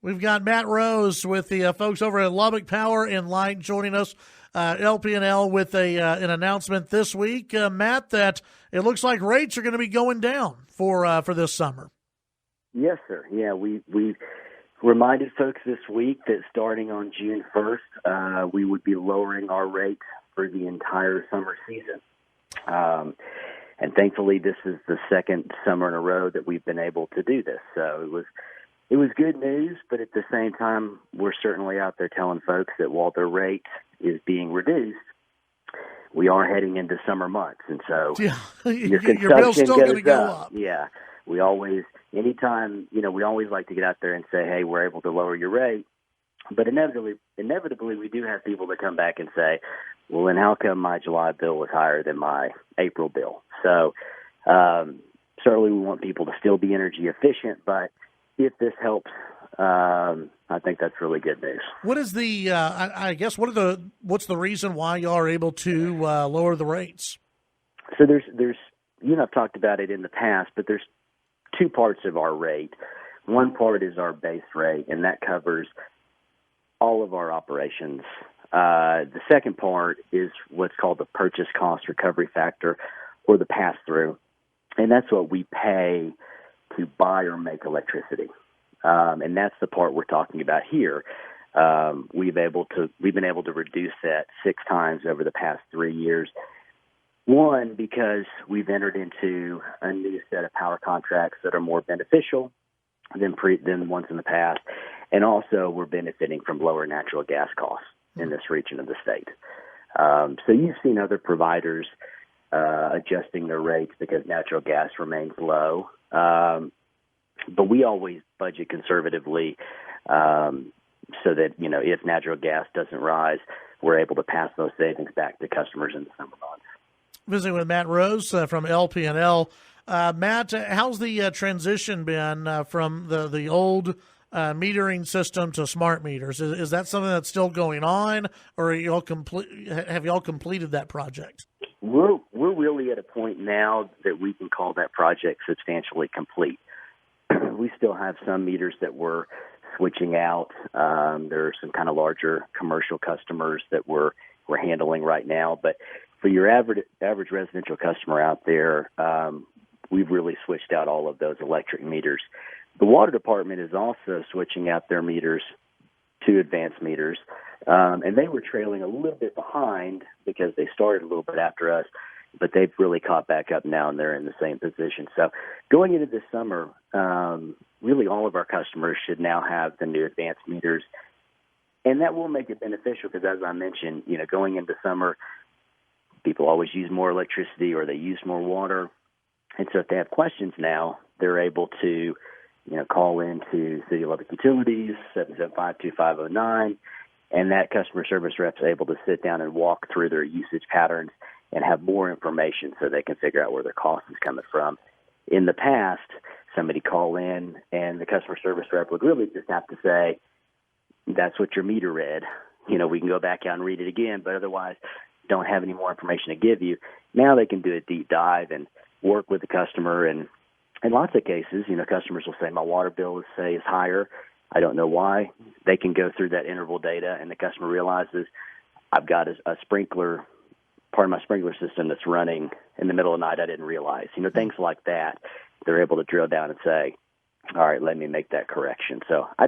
We've got Matt Rose with the folks over at Lubbock Power and Light joining us, LP&L, with an announcement this week, Matt, that it looks like rates are going to be going down for this summer. Yes, sir. Yeah, we reminded folks this week that starting on June 1st, we would be lowering our rates for the entire summer season. And thankfully, this is the second summer in a row that we've been able to do this. So it was good news, but at the same time, we're certainly out there telling folks that while their rate is being reduced, we are heading into summer months. And so your bill's still going to go up. Yeah. We always, anytime, we always like to get out there and say, hey, we're able to lower your rate. But inevitably, we do have people that come back and say, well, then how come my July bill was higher than my April bill? So certainly we want people to still be energy efficient, but if this helps, I think that's really good news. What is the? I guess what's the reason why you are able to lower the rates? So there's I've talked about it in the past, but there's two parts of our rate. One part is our base rate, and that covers all of our operations. The second part is what's called the purchase cost recovery factor, or the pass-through, and that's what we pay to buy or make electricity. And that's the part we're talking about here. We've been able to reduce that 6 times over the past 3 years. One, because we've entered into a new set of power contracts that are more beneficial than the ones in the past. And also we're benefiting from lower natural gas costs in this region of the state. So you've seen other providers adjusting their rates because natural gas remains low. But we always budget conservatively so that, if natural gas doesn't rise, we're able to pass those savings back to customers in the summer months. Visiting with Matt Rose from LP&L. Matt, how's the transition been from the old metering system to smart meters? Is that something that's still going on, or have y'all completed that project? We're really at a point now that we can call that project substantially complete. We still have some meters that we're switching out. There are some kind of larger commercial customers that we're handling right now. But for your average residential customer out there, we've really switched out all of those electric meters. The water department is also switching out their meters to advanced meters. And they were trailing a little bit behind because they started a little bit after us, but they've really caught back up now, and they're in the same position. So going into this summer, really all of our customers should now have the new advanced meters. And that will make it beneficial because, as I mentioned, going into summer, people always use more electricity or they use more water. And so if they have questions now, they're able to, call into City of Lubbock Utilities, 775-2509, and that customer service rep's able to sit down and walk through their usage patterns and have more information so they can figure out where their cost is coming from. In the past, somebody call in and the customer service rep would really just have to say, that's what your meter read. We can go back out and read it again, but otherwise don't have any more information to give you. Now they can do a deep dive and work with the customer. And in lots of cases, customers will say, my water bill is higher. I don't know why. They can go through that interval data, and the customer realizes I've got a sprinkler, part of my sprinkler system that's running in the middle of the night I didn't realize. Things like that. They're able to drill down and say, all right, let me make that correction. So I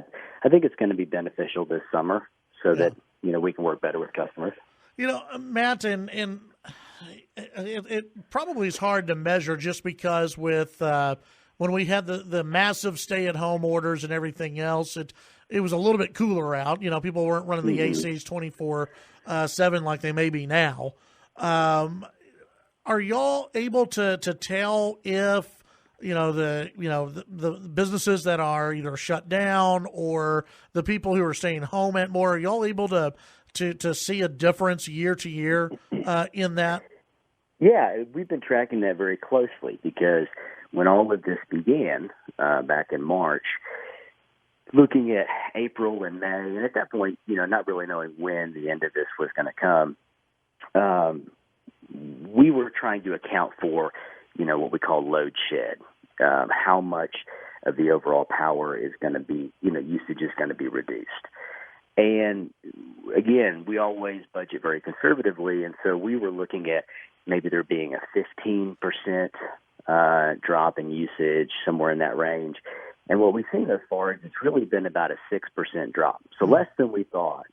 think it's going to be beneficial this summer so that, we can work better with customers. Matt, and it probably is hard to measure just because with when we had the massive stay-at-home orders and everything else, it was a little bit cooler out. People weren't running the ACs 24/7 like they may be now. Are y'all able to tell if the businesses that are either shut down or the people who are staying home at more? Are y'all able to see a difference year to year in that? Yeah, we've been tracking that very closely because when all of this began back in March, looking at April and May, and at that point, not really knowing when the end of this was going to come, we were trying to account for, what we call load shed, how much of the overall power is going to be, usage is going to be reduced. And again, we always budget very conservatively, and so we were looking at maybe there being a 15% drop in usage, somewhere in that range. And what we've seen thus far is it's really been about a 6% drop, so less than we thought.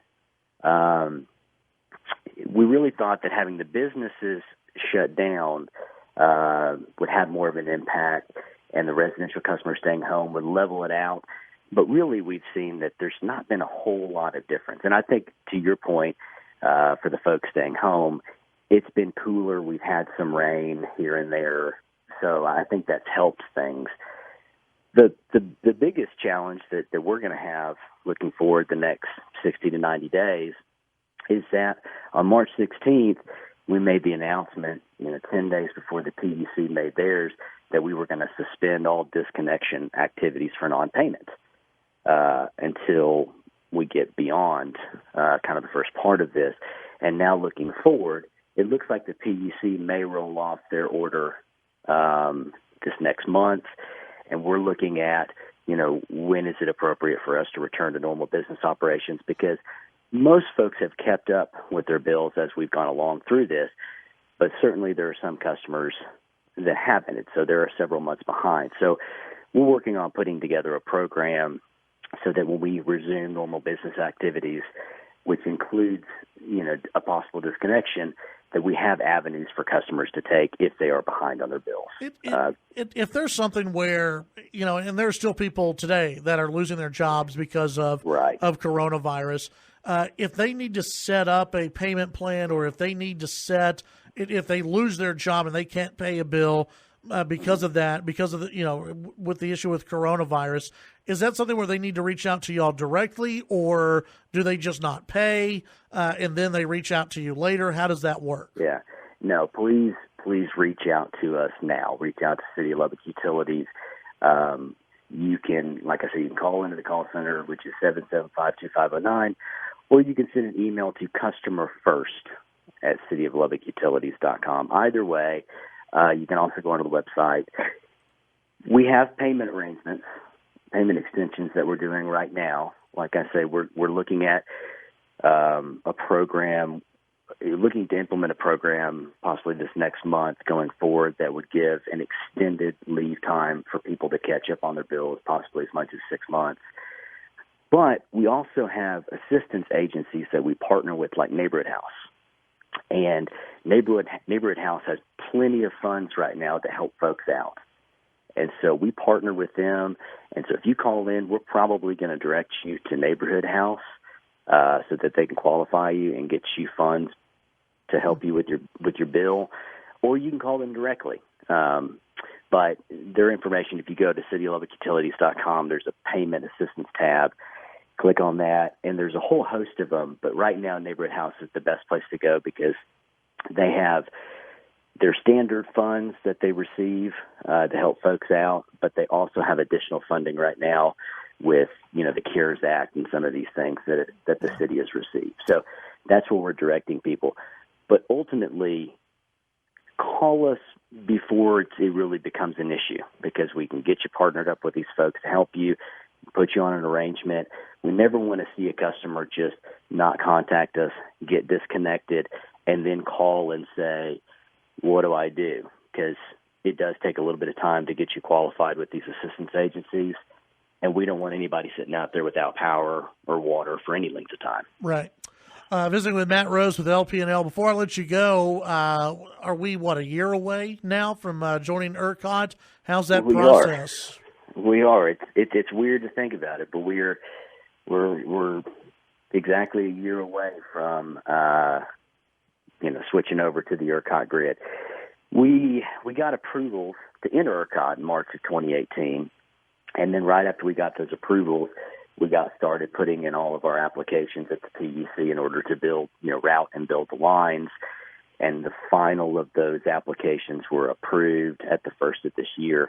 We really thought that having the businesses shut down would have more of an impact, and the residential customers staying home would level it out. But really, we've seen that there's not been a whole lot of difference. And I think, to your point, for the folks staying home, it's been cooler. We've had some rain here and there, so I think that's helped things. The biggest challenge that we're going to have looking forward the next 60 to 90 days is that on March 16th, we made the announcement, 10 days before the PUC made theirs, that we were going to suspend all disconnection activities for non-payment until we get beyond kind of the first part of this. And now looking forward, it looks like the PUC may roll off their order this next month. And we're looking at, when is it appropriate for us to return to normal business operations? Because most folks have kept up with their bills as we've gone along through this, but certainly there are some customers that haven't. So there are several months behind. So we're working on putting together a program so that when we resume normal business activities, which includes, a possible disconnection, that we have avenues for customers to take if they are behind on their bills. If there's something where, and there's still people today that are losing their jobs because of coronavirus, if they need to set up a payment plan, or if they need to if they lose their job and they can't pay a bill because of with the issue with coronavirus, is that something where they need to reach out to y'all directly, or do they just not pay and then they reach out to you later? How does that work? Yeah. No, please reach out to us now. Reach out to City of Lubbock Utilities. You can, like I said, you can call into the call center, which is 775-2509, or you can send an email to customerfirst@cityoflubbockutilities.com. Either way, you can also go onto the website. We have payment arrangements, payment extensions that we're doing right now. Like I say, we're looking at a program, looking to implement a program possibly this next month going forward that would give an extended leave time for people to catch up on their bills, possibly as much as 6 months. But we also have assistance agencies that we partner with, like Neighborhood House. And Neighborhood House has plenty of funds right now to help folks out. And so we partner with them. And so if you call in, we're probably going to direct you to Neighborhood House so that they can qualify you and get you funds to help you with your bill. Or you can call them directly. But their information, if you go to cityoflubbockutilities.com, there's a payment assistance tab. Click on that, and there's a whole host of them. But right now, Neighborhood House is the best place to go because they have their standard funds that they receive to help folks out, but they also have additional funding right now with, the CARES Act and some of these things that the city has received. So that's where we're directing people. But ultimately, call us before it really becomes an issue, because we can get you partnered up with these folks to help you, put you on an arrangement. We never want to see a customer just not contact us, get disconnected, and then call and say, what do I do? Because it does take a little bit of time to get you qualified with these assistance agencies, and we don't want anybody sitting out there without power or water for any length of time. Right. Visiting with Matt Rose with LP&L. Before I let you go, are we, a year away now from joining ERCOT? How's that process? We are. It's weird to think about it, but we're exactly a year away from switching over to the ERCOT grid. We got approvals to enter ERCOT in March of 2018, and then right after we got those approvals, we got started putting in all of our applications at the PUC in order to build, route and build the lines. And the final of those applications were approved at the first of this year.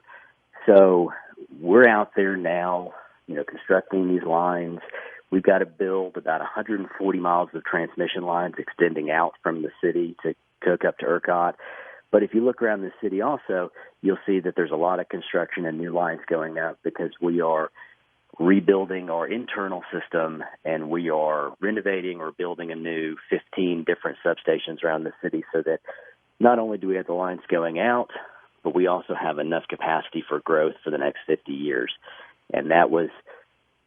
So we're out there now, constructing these lines. We've got to build about 140 miles of transmission lines extending out from the city to hook up to ERCOT. But if you look around the city also, you'll see that there's a lot of construction and new lines going up because we are rebuilding our internal system, and we are renovating or building a new 15 different substations around the city so that not only do we have the lines going out, but we also have enough capacity for growth for the next 50 years. And that was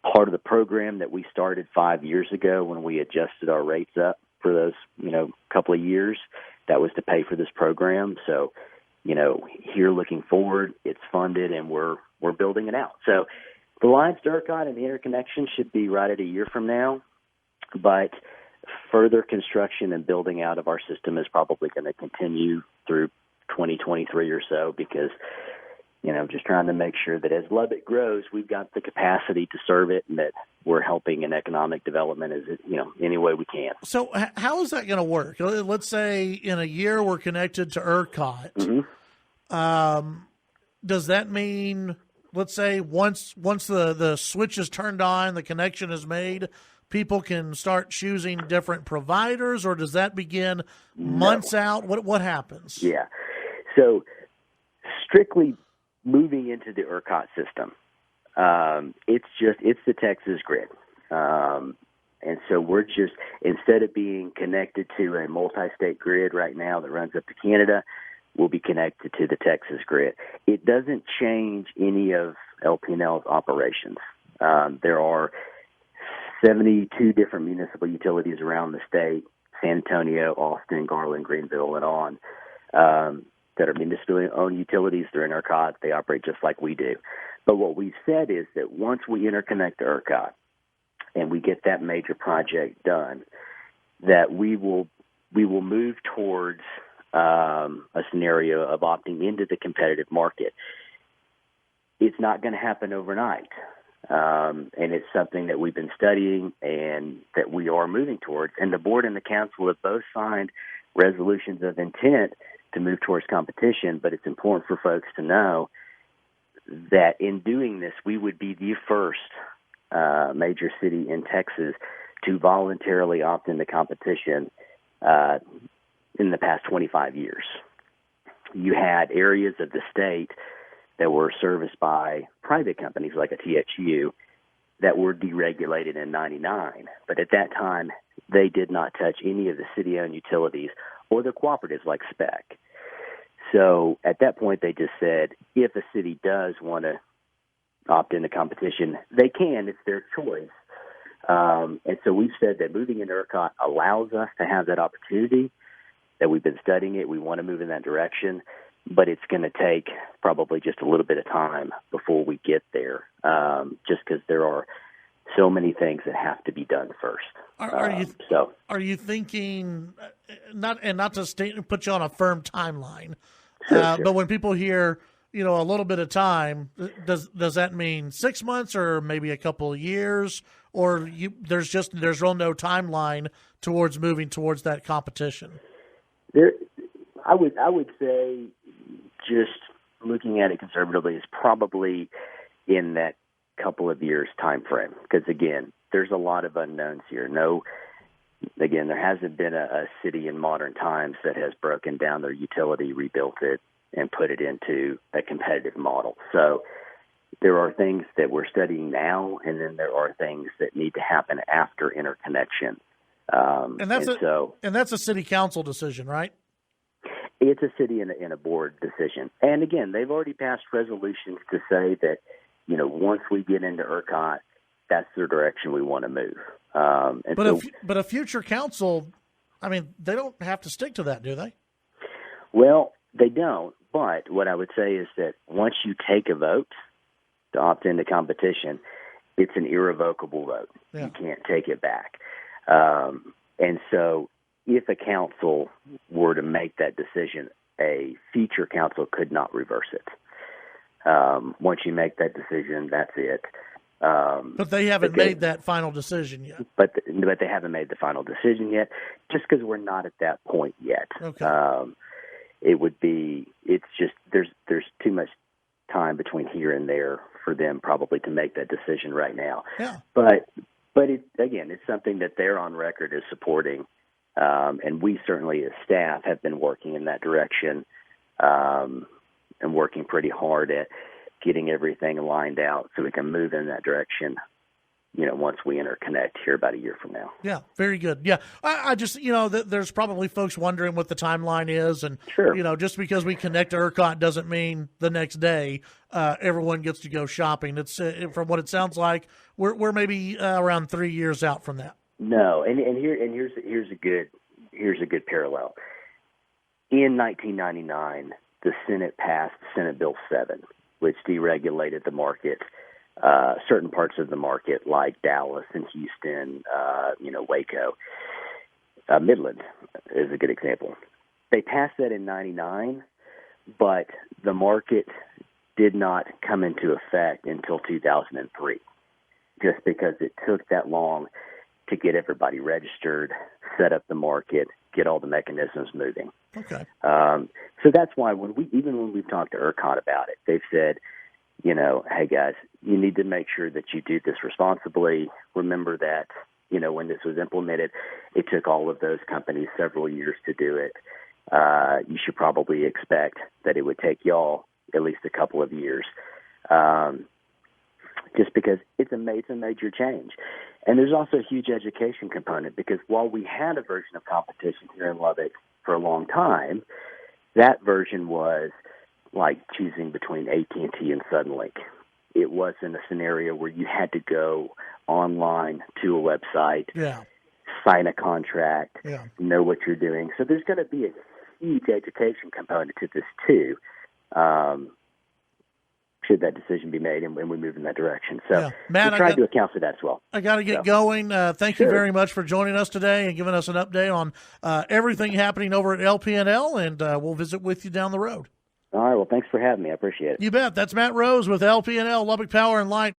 part of the program that we started 5 years ago when we adjusted our rates up for those, couple of years. That was to pay for this program. So, here looking forward, it's funded and we're building it out. So the lines to ERCOT and the interconnection should be right at a year from now, but further construction and building out of our system is probably going to continue through 2023 or so because, just trying to make sure that as Lubbock grows, we've got the capacity to serve it and that we're helping in economic development any way we can. So how is that going to work? Let's say in a year we're connected to ERCOT. Mm-hmm. Does that mean, let's say once the switch is turned on, the connection is made, people can start choosing different providers, or does that begin months out? What happens? Yeah. So strictly moving into the ERCOT system, it's the Texas grid. And so we're just, instead of being connected to a multi-state grid right now that runs up to Canada, we'll be connected to the Texas grid. It doesn't change any of LP&L's operations. There are 72 different municipal utilities around the state, San Antonio, Austin, Garland, Greenville, and on, that are municipally owned utilities. They're in ERCOT. They operate just like we do. But what we've said is that once we interconnect to ERCOT and we get that major project done, that we will move towards a scenario of opting into the competitive market. It's not going to happen overnight. And it's something that we've been studying and that we are moving towards. And the board and the council have both signed resolutions of intent to move towards competition. But it's important for folks to know that in doing this, we would be the first major city in Texas to voluntarily opt into competition in the past 25 years. You had areas of the state that were serviced by private companies like a TXU that were deregulated in 99. But at that time, they did not touch any of the city-owned utilities or the cooperatives like SPEC. So at that point, they just said, if a city does want to opt into competition, they can. It's their choice. And so we've said that moving into ERCOT allows us to have that opportunity, that we've been studying it. We want to move in that direction, but it's going to take probably just a little bit of time before we get there, just because there are so many things that have to be done first. Are you thinking, not to put you on a firm timeline, sure. but when people hear, a little bit of time, does that mean 6 months or maybe a couple of years, or there's real no timeline towards moving towards that competition? I would say, just looking at it conservatively, is probably in that couple of years time frame. Because again, there's a lot of unknowns here. There hasn't been a city in modern times that has broken down their utility, rebuilt it, and put it into a competitive model. So there are things that we're studying now, and then there are things that need to happen after interconnection. And that's a city council decision, right? It's a city and a board decision. And again, they've already passed resolutions to say that, once we get into ERCOT, that's the direction we want to move. But a future council, they don't have to stick to that, do they? Well, they don't. But what I would say is that once you take a vote to opt into competition, it's an irrevocable vote. Yeah. You can't take it back. And so if a council were to make that decision, a future council could not reverse it. Once you make that decision, that's it. But they haven't made that final decision yet. But they haven't made the final decision yet, just because we're not at that point yet. Okay. It's just there's too much time between here and there for them probably to make that decision right now. Yeah. But it's something that they're on record as supporting. And we certainly as staff have been working in that direction and working pretty hard at getting everything lined out so we can move in that direction, once we interconnect here about a year from now. Yeah, very good. Yeah, I just, there's probably folks wondering what the timeline is. And, Sure. Just because we connect to ERCOT doesn't mean the next day everyone gets to go shopping. It's from what it sounds like, we're maybe around 3 years out from that. No, here's a good parallel. In 1999, the Senate passed Senate Bill 7, which deregulated the market, certain parts of the market like Dallas and Houston, Waco. Midland is a good example. They passed that in 99, but the market did not come into effect until 2003, just because it took that long to get everybody registered, set up the market, get all the mechanisms moving. Okay. So that's why when we've talked to ERCOT about it, they've said, hey guys, you need to make sure that you do this responsibly. Remember that, when this was implemented, it took all of those companies several years to do it. You should probably expect that it would take y'all at least a couple of years, just because it's a major change. And there's also a huge education component, because while we had a version of competition here in Lubbock for a long time, that version was like choosing between AT&T and Suddenlink. It wasn't a scenario where you had to go online to a website, sign a contract, know what you're doing. So there's going to be a huge education component to this too, should that decision be made and we move in that direction. So Matt, we tried to account for that as well. I got to get going. Thank you very much for joining us today and giving us an update on everything happening over at LP&L, and we'll visit with you down the road. All right. Well, thanks for having me. I appreciate it. You bet. That's Matt Rose with LP&L, Lubbock Power and Light.